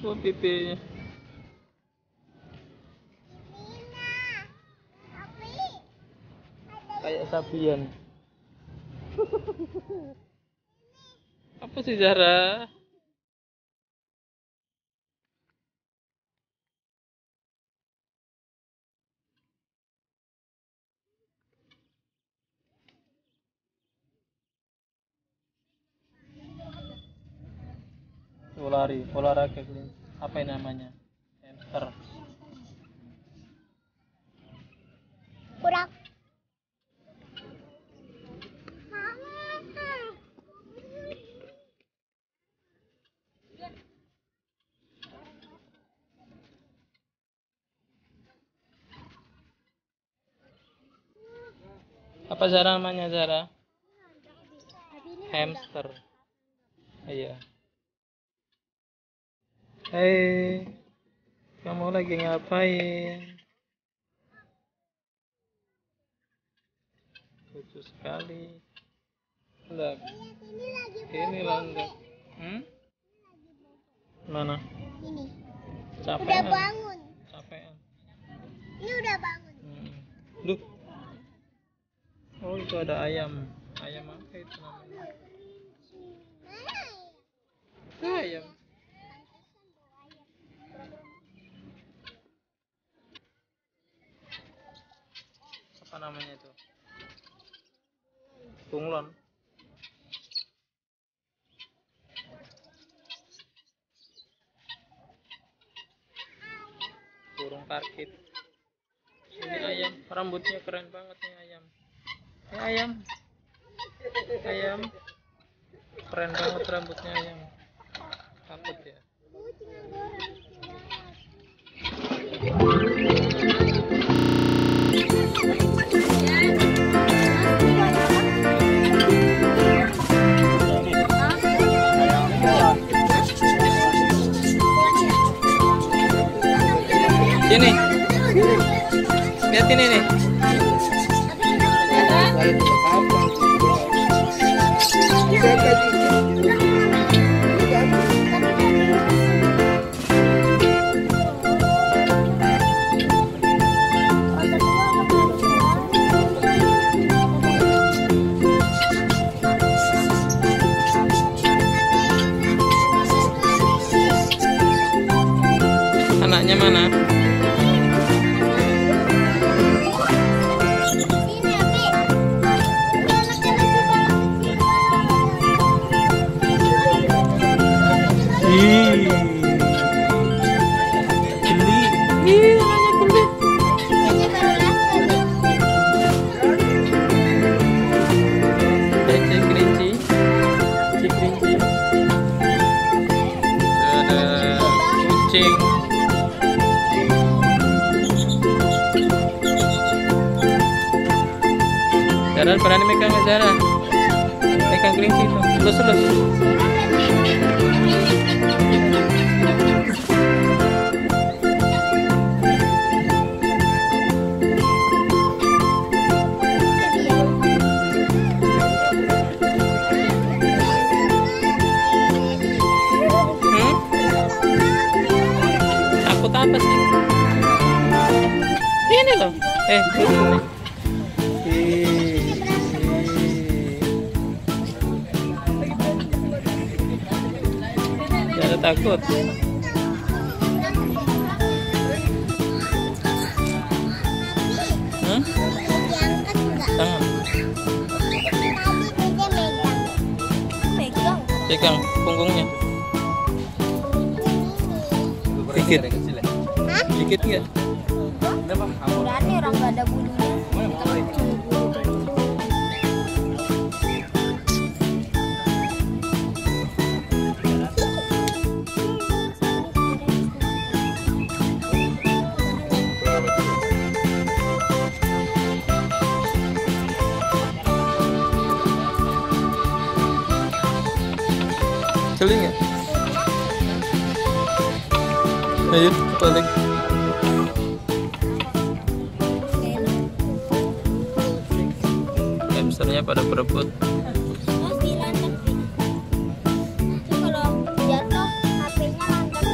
Oh, pipinya. Kayak sapian. Apa sih Zara? Lari, olahraga kelinci. Apa yang namanya? Hamster. Kurang. Apa Zara namanya Zara? Hamster. Iya. Hei, kamu lagi ngapain? Lucu sekali. Enggak. Ini lah enggak. Mana? Ini. Capek. Udah bangun. Capean. Ini udah bangun. Duh. Oh, itu ada ayam. Ayam apa itu namanya? Ayam. Apa namanya itu? Bunglon. Burung parkit. Ini ayam, rambutnya keren banget nih ayam. Ayam. Ayam. Keren banget rambutnya ayam. Takut ya. Sini. Lihat ini nih. Anaknya mana? Kucing. Zara berani megang nggak Zara? Megang kelinci itu, lus-lus. Takut apa sih? Ini loh. Jangan takut. Tangan. Pegang punggungnya. Dikit. Dikit nggak? Berani orang nggak ada bulunya. Kali nggak? Ayo balik. Hamsternya pada berebut. Terus di lantai. Kalau jatuh HP-nya lantai